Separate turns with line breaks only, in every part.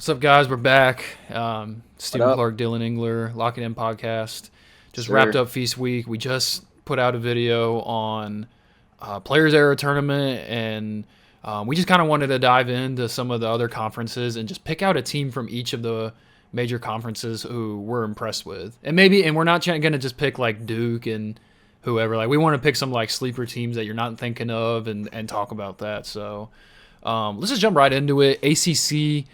What's up, guys? We're back.
What
Stephen
up,
Clark, Dylan Engler, Lock It In podcast. Just wrapped
sir?
up Feast Week. We just put out a video on Players Era Tournament, and we just kind of wanted to dive into some of the other conferences and just pick out a team from each of the major conferences who we're impressed with. And we're not going to just pick like Duke and whoever. Like, we want to pick some like sleeper teams that you're not thinking of and talk about that. So let's just jump right into it. ACC.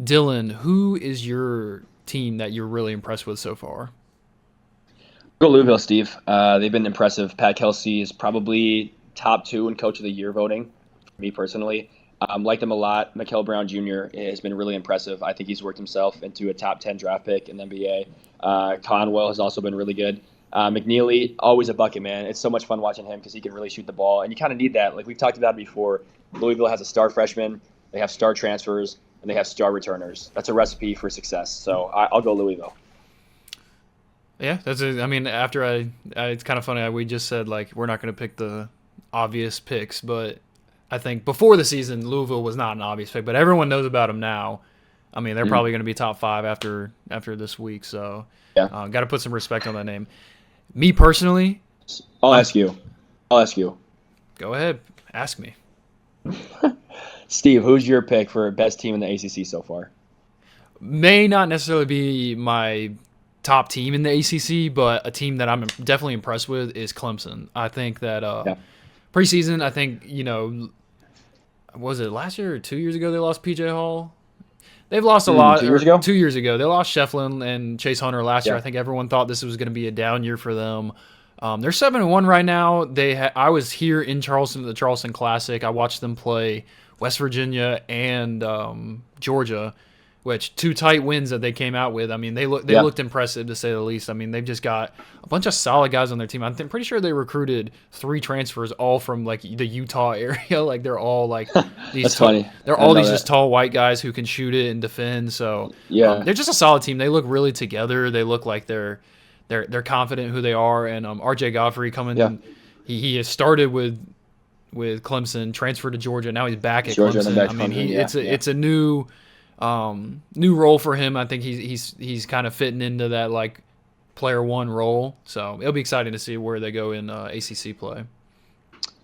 Dylan, who is your team that you're really impressed with so far?
Go Louisville, Steve. They've been impressive. Pat Kelsey is probably top two in Coach of the Year voting, for me personally. Like them a lot. Mikael Brown Jr. has been really impressive. I think he's worked himself into a top 10 draft pick in the NBA. Conwell has also been really good. McNeely, always a bucket, man. It's so much fun watching him because he can really shoot the ball. And you kind of need that. Like we've talked about before, Louisville has a star freshman, they have star transfers, and they have star returners. That's a recipe for success. So I'll go Louisville.
Yeah, I mean, it's kind of funny. We just said like we're not going to pick the obvious picks, but I think before the season, Louisville was not an obvious pick, but everyone knows about them now. I mean, they're
Mhm.
probably going to be top five after this week, so
Yeah.
got to put some respect on that name. Me personally,
I'll
I'm
ask you. I'll ask you.
go ahead, ask me.
Steve, who's your pick for best team in the ACC so far?
May not necessarily be my top team in the ACC, but a team that I'm definitely impressed with is Clemson. I think that
Yeah.
preseason, I think, was it last year or 2 years ago they lost PJ Hall? They've lost a lot,
2 years
or
ago?
2 years ago. They lost Shefflin and Chase Hunter last year.
Yeah.
I think everyone thought this was going to be a down year for them. They're 7-1 right now. I was here in Charleston at the Charleston Classic. I watched them play West Virginia and Georgia, which two tight wins that they came out with. I mean, they
Yeah.
looked impressive to say the least. I mean, they've just got a bunch of solid guys on their team. I'm pretty sure they recruited three transfers, all from like the Utah area. Like they're all like
That's funny.
they're
I
all
didn't know
these just
that.
tall white guys who can shoot it and defend. So
Yeah.
they're just a solid team. They look really together. They look like they're confident who they are. And RJ Godfrey
Yeah.
coming, he has started with Clemson, transferred to Georgia. Now he's back at
Georgia and then
Clemson.
back
I
to
mean,
Clemson. Yeah. Yeah.
it's a new role for him. I think he's kind of fitting into that like player one role. So it'll be exciting to see where they go in ACC play.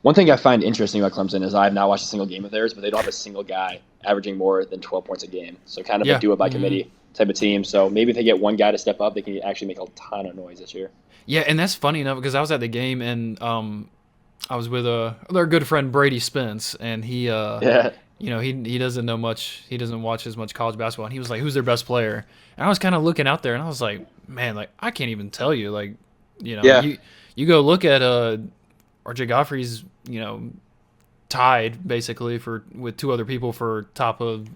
One thing I find interesting about Clemson is I have not watched a single game of theirs, but they don't have a single guy averaging more than 12 points a game. So kind of a
Yeah.
do it by
Hmm.
committee type of team. So maybe if they get one guy to step up, they can actually make a ton of noise this year.
Yeah, and that's funny enough because I was at the game and I was with their good friend Brady Spence, and
Yeah.
he doesn't know much. He doesn't watch as much college basketball, and he was like, "Who's their best player?" And I was kind of looking out there, and I was like, "Man, like I can't even tell you." Like,
Yeah.
you go look at RJ Godfrey's, tied basically for with two other people for top of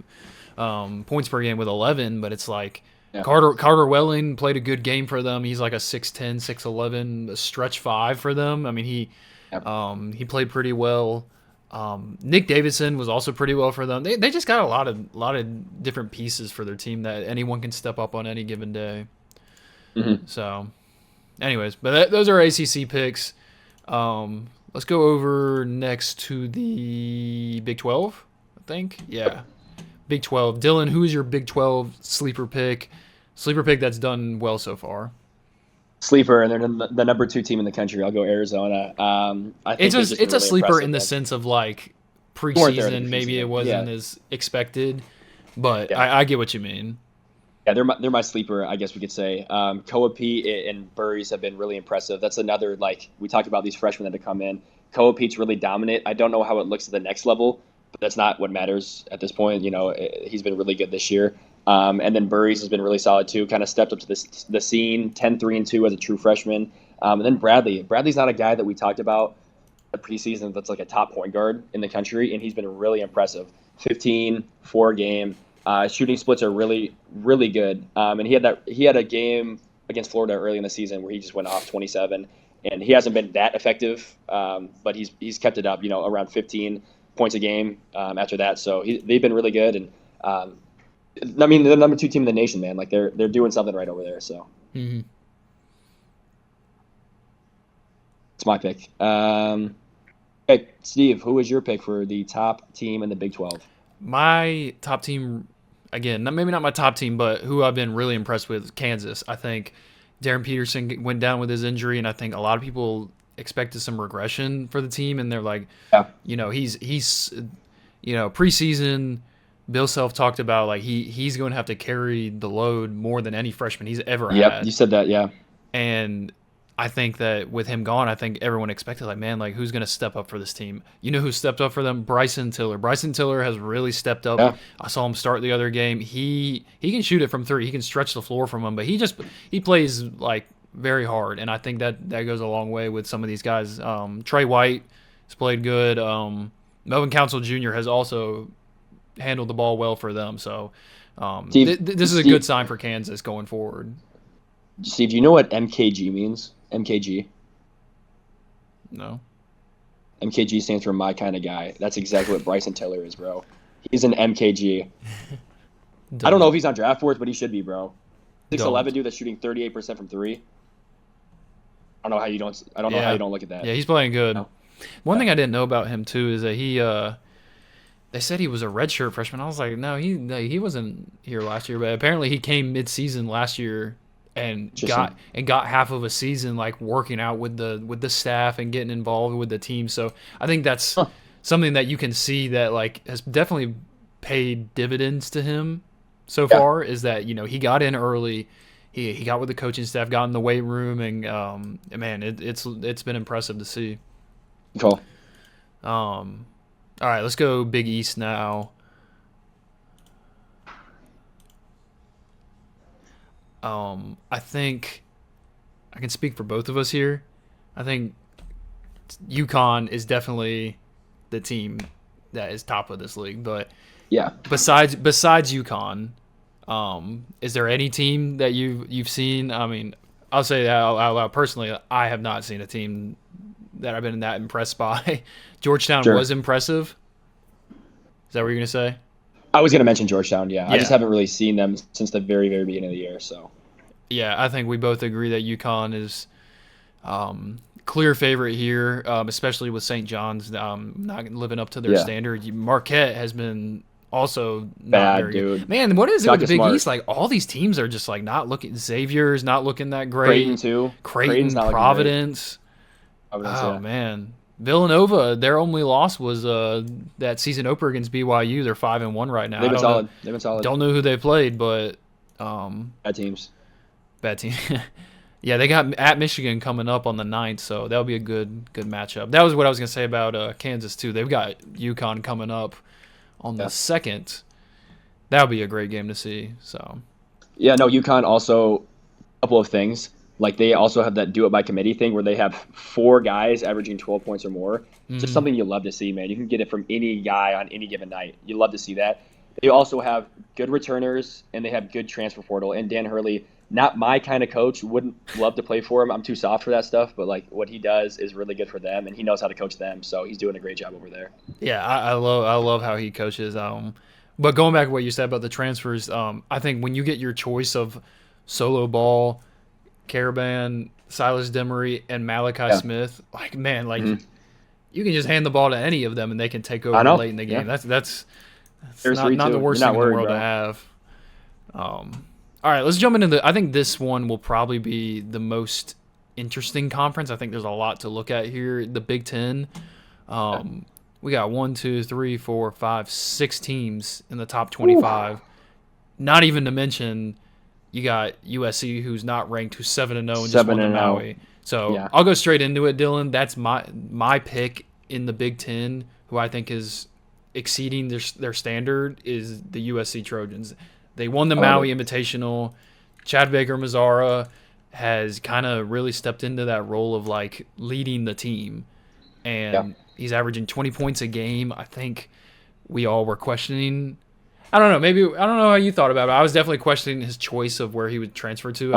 points per game with 11, but it's like
Yeah.
Carter Welling played a good game for them. He's like a 6'10", 6'11", stretch five for them. I mean,
Yeah.
he played pretty well. Nick Davidson was also pretty well for them. They just got a lot of different pieces for their team that anyone can step up on any given day.
Hmm.
So, anyways, but those are ACC picks. Let's go over next to the Big 12, I think. Yeah, Big 12. Dylan, who is your Big 12 sleeper pick? Sleeper pick that's done well so far.
Sleeper, and they're the number two team in the country. I'll go Arizona. I think they've just been
It's a
really
sleeper
impressive,
in the
man.
sense of like
They weren't there at the
preseason, maybe it
preseason.
wasn't
Yeah.
as expected, but
Yeah.
I get what you mean.
Yeah, they're my sleeper, I guess we could say. Koa Pete and Burries have been really impressive. That's another like we talked about these freshmen that have come in. Koa Pete's really dominant. I don't know how it looks at the next level, but that's not what matters at this point. He's been really good this year. And then Burries has been really solid too. Kind of stepped up to the scene, 10-3-2 as a true freshman. And then Bradley. Bradley's not a guy that we talked about the preseason that's like a top point guard in the country, and he's been really impressive. 15, 4 game. Shooting splits are really, really good. And he had a game against Florida early in the season where he just went off 27, and he hasn't been that effective, but he's kept it up. Around 15 points a game after that. So they've been really good, and I mean they're the number two team in the nation, man. Like they're doing something right over there. So
Hmm.
it's my pick. Okay, Steve, who is your pick for the top team in the Big 12?
My top team again, maybe not my top team, but who I've been really impressed with, Kansas. I think Darren Peterson went down with his injury, and I think a lot of people expected some regression for the team, and they're like,
Yeah.
he's preseason. Bill Self talked about like he's going to have to carry the load more than any freshman he's ever
Yep.
had.
You said that. Yeah.
And I think that with him gone, I think everyone expected, like, man, like, who's going to step up for this team? You know who stepped up for them? Bryson Tiller. Bryson Tiller has really stepped up.
Yeah.
I saw him start the other game. He can shoot it from three. He can stretch the floor from him, but he plays, like, very hard, and I think that goes a long way with some of these guys. Trey White has played good. Melvin Council Jr. has also handled the ball well for them. So this is a good sign for Kansas going forward.
Steve, do you know what MKG means? MKG?
No.
MKG stands for my kind of guy. That's exactly what Bryson Tiller is, bro. He's an MKG. I don't know if he's on draft boards, but he should be, bro. 6'11" dude that's shooting 38% from three. I don't know how you don't look at that.
Yeah, he's playing good.
No.
One thing I didn't know about him too is that they said he was a redshirt freshman. I was like, no, he wasn't here last year, but apparently he came mid-season last year and got half of a season like working out with the staff and getting involved with the team. So I think that's something that you can see that like has definitely paid dividends to him so far, is that he got in early. He got with the coaching staff, got in the weight room, and man, it's been impressive to see.
Cool.
All right, let's go Big East now. I think I can speak for both of us here. I think UConn is definitely the team that is top of this league. But
yeah,
besides UConn, is there any team that you've seen? I mean, I'll say that out loud. Personally, I have not seen a team that I've been that impressed by. Georgetown was impressive. Is that what you're gonna say?
I was gonna mention Georgetown. Yeah, I just haven't really seen them since the very, very beginning of the year. So
yeah, I think we both agree that UConn is clear favorite here, especially with St. John's not living up to their standard. Marquette has been also not
bad,
very
dude.
Good. Man, what is it with the Big
Smart.
East? Like all these teams are just like not looking. Xavier's not looking that great.
Creighton too.
Creighton, Providence. Oh man. Villanova, their only loss was that season opener against BYU. They're 5-1 right now.
They've been solid. They've been solid.
Don't know who they played, but
bad teams.
Bad team. Yeah, they got at Michigan coming up on the 9th, so that'll be a good matchup. That was what I was gonna say about Kansas too. They've got UConn coming up on the 2nd. That'll be a great game to see. So
yeah, no, UConn also a couple of things. Like they also have that do it by committee thing where they have 4 guys averaging 12 points or more. It's just something you love to see, man. You can get it from any guy on any given night. You love to see that. They also have good returners and they have good transfer portal. And Dan Hurley, not my kind of coach, wouldn't love to play for him. I'm too soft for that stuff, but like what he does is really good for them, and he knows how to coach them. So he's doing a great job over there.
Yeah, I love how he coaches. But going back to what you said about the transfers, I think when you get your choice of Solo Ball, Caravan, Silas Demery, and Malachi Smith, like man, like you can just hand the ball to any of them and they can take over late in the game. That's not the worst thing in the world to have. All right, let's jump into I think this one will probably be the most interesting conference. I think there's a lot to look at here. The Big Ten. We got 1, 2, 3, 4, 5, 6 teams in the top 25. Ooh. Not even to mention you got USC, who's not ranked, who's 7-0 and just won the Maui. So I'll go straight into it, Dylan. That's my pick in the Big Ten, who I think is exceeding their standard, is the USC Trojans. They won the Maui Invitational. Chad Baker-Mazara has kind of really stepped into that role of like leading the team, and he's averaging 20 points a game. I think we all were questioning. I don't know. I don't know how you thought about it. I was definitely questioning his choice of where he would transfer to.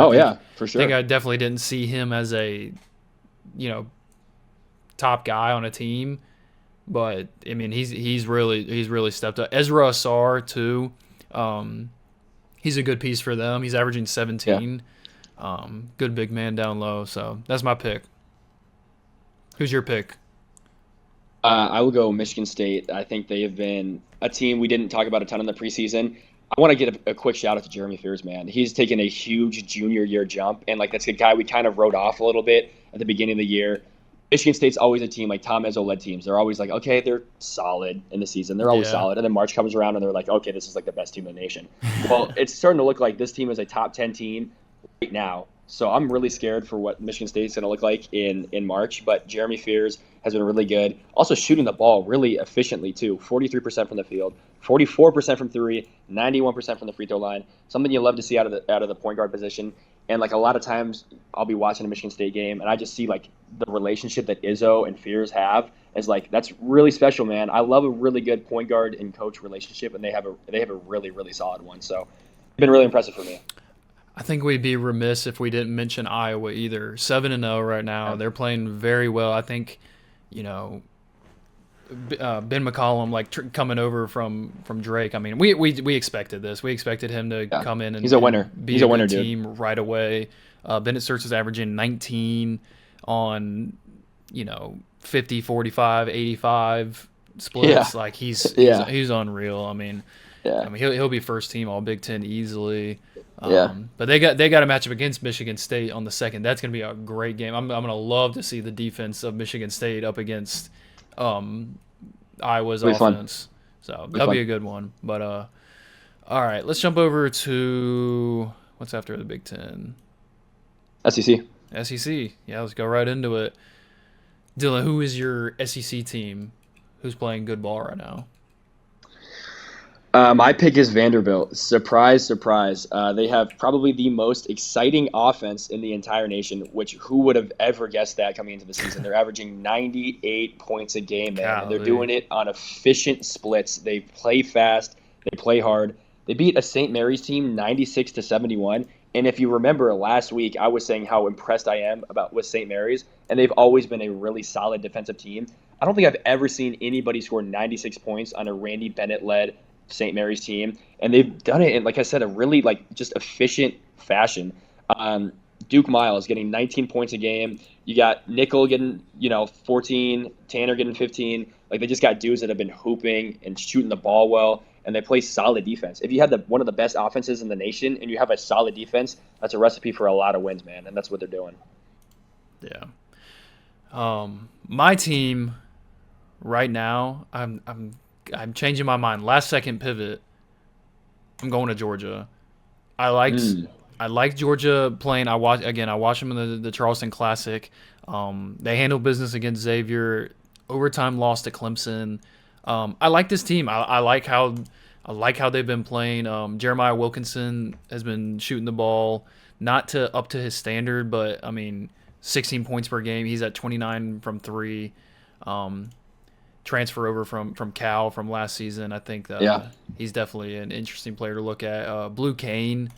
For sure.
I think I definitely didn't see him as a, top guy on a team. But I mean, he's really stepped up. Ezra Asar too. He's a good piece for them. He's averaging 17. Good big man down low. So that's my pick. Who's your pick?
I will go Michigan State. I think they have been a team we didn't talk about a ton in the preseason. I want to get a quick shout out to Jeremy Fears, man. He's taken a huge junior year jump, and like that's a guy we kind of wrote off a little bit at the beginning of the year. Michigan State's always a team like Tom Izzo led teams. They're always like, okay, they're solid in the season. They're always
Yeah.
solid, and then March comes around and they're like, okay, this is like the best team in the nation. Well, it's starting to look like this team is a top 10 team right now. So I'm really scared for what Michigan State's going to look like in March. But Jeremy Fears has been really good. Also shooting the ball really efficiently too. 43% from the field, 44% from three, 91% from the free throw line. Something you love to see out of the point guard position. And like a lot of times, I'll be watching a Michigan State game, and I just see like the relationship that Izzo and Fears have is like that's really special, man. I love a really good point guard and coach relationship, and they have a really really solid one. So, it's been really impressive for me.
I think we'd be remiss if we didn't mention Iowa either. 7-0 right now. They're playing very well. I think, you know, Ben McCollum coming over from Drake. I mean, we expected this. We expected him to come in and
he's a winner.
Be
He's a winner, dude.
team right away. Bennett Search is averaging 19 on 50, 45, 85 splits.
Yeah.
Like he's unreal. I mean, he'll be first team All Big Ten easily. But they got a matchup against Michigan State on the second. That's going to be a great game. I'm going to love to see the defense of Michigan State up against Iowa's offense. So that'll be a good one. But all right, let's jump over to what's after the Big Ten.
SEC.
SEC. Yeah, let's go right into it. Dylan, who is your SEC team? Who's playing good ball right now?
My pick is Vanderbilt. Surprise, surprise. They have probably the most exciting offense in the entire nation, which who would have ever guessed that coming into the season? They're averaging 98 points a game, man. And they're doing it on efficient splits. They play fast. They play hard. They beat a St. Mary's team 96-71. And if you remember last week, I was saying how impressed I am with St. Mary's, and they've always been a really solid defensive team. I don't think I've ever seen anybody score 96 points on a Randy Bennett-led St. Mary's team, and they've done it in, like I said, a really just efficient fashion. Duke Miles getting 19 points a game. You got Nickel getting 14, Tanner getting 15. Like they just got dudes that have been hooping and shooting the ball well, and they play solid defense. If you have one of the best offenses in the nation and you have a solid defense, that's a recipe for a lot of wins, man, and that's what they're doing.
Yeah. My team right now, I'm changing my mind. Last second pivot. I'm going to Georgia. I liked Georgia playing. I watched them in the Charleston Classic. They handled business against Xavier. Overtime loss to Clemson. I like this team. I like how they've been playing. Jeremiah Wilkinson has been shooting the ball not up to his standard, but I mean 16 points per game. He's at 29 from three. Transfer over from Cal from last season. I think that he's definitely an interesting player to look at. Blue Kane,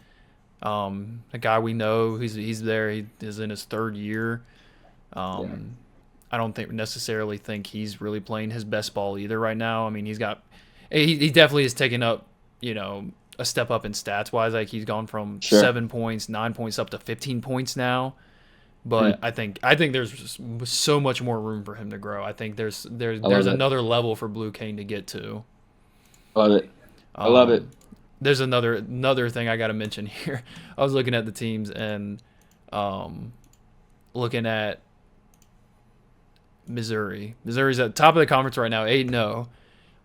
a guy we know, he's there. He is in his third year. I don't necessarily think he's really playing his best ball either right now. I mean, he definitely is taking up a step up in stats wise. Like he's gone from 7 points, 9 points up to 15 points now. But I think there's so much more room for him to grow. I think there's another level for Blue Kane to get to.
Love it. I love it.
There's another thing I got to mention here. I was looking at the teams and looking at Missouri. Missouri's at the top of the conference right now, 8-0.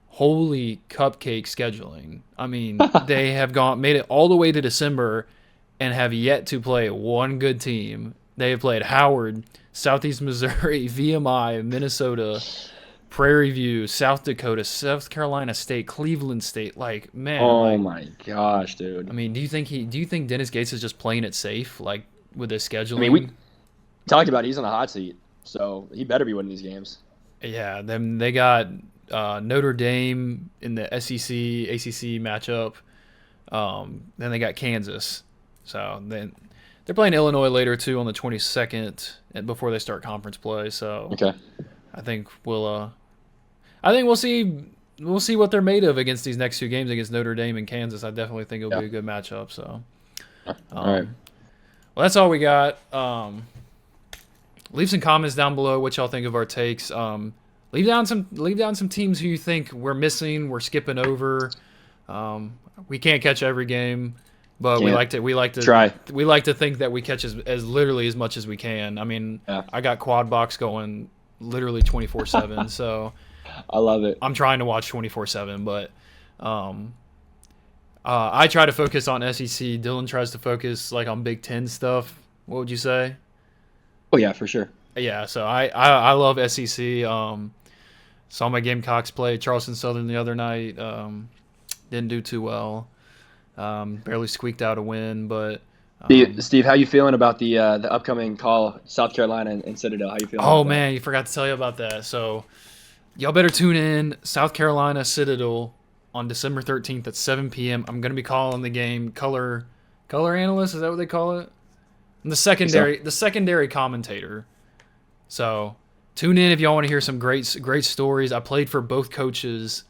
Holy cupcake scheduling. I mean, they have made it all the way to December and have yet to play one good team. They have played Howard, Southeast Missouri, VMI, Minnesota, Prairie View, South Dakota, South Carolina State, Cleveland State. Like, man.
Oh my gosh, dude.
I mean, do you think Dennis Gates is just playing it safe, like with his scheduling?
I mean, we talked about he's on a hot seat, so he better be winning these games.
Yeah, then they got Notre Dame in the SEC ACC matchup. Then they got Kansas. So then they're playing Illinois later too on the 22nd before they start conference play. So
okay.
I think we'll see what they're made of against these next two games against Notre Dame and Kansas. I definitely think it'll be a good matchup. So
all right.
Well, that's all we got. Leave some comments down below what y'all think of our takes. Leave down some teams who you think we're missing, we're skipping over. We can't catch every game, but we
Can't.
like to
Try.
we like to think that we catch as literally as much as we can. I mean,
Yeah.
I got quad box going literally 24/7, so
I love it.
I'm trying to watch 24/7, but I try to focus on SEC. Dylan tries to focus like on Big Ten stuff. What would you say?
Oh yeah, for sure.
Yeah, so I love SEC. Saw my Gamecocks play Charleston Southern the other night. Didn't do too well. Barely squeaked out a win, but
Steve, how you feeling about the upcoming call, South Carolina and Citadel? How you feeling?
oh
about
man, you forgot to tell you about that. So y'all better tune in South Carolina Citadel on December 13th at 7 p.m. I'm gonna be calling the game color analyst. Is that what they call it? I'm the secondary commentator. So tune in if y'all want to hear some great stories. I played for both coaches,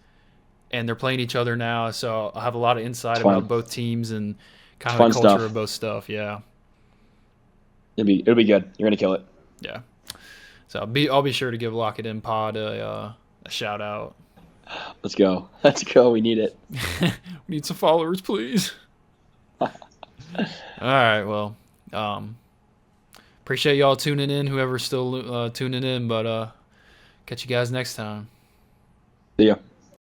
and they're playing each other now, so I'll have a lot of insight
Fun.
about both teams and kind of
Fun
the culture
stuff.
of both stuff. Yeah,
It'll be good. You're gonna kill it.
yeah. So I'll be sure to give Lock It In Pod a shout out.
Let's go. Let's go. We need it.
We need some followers, please. All right, well, appreciate y'all tuning in. Whoever's still tuning in, but catch you guys next time.
See ya.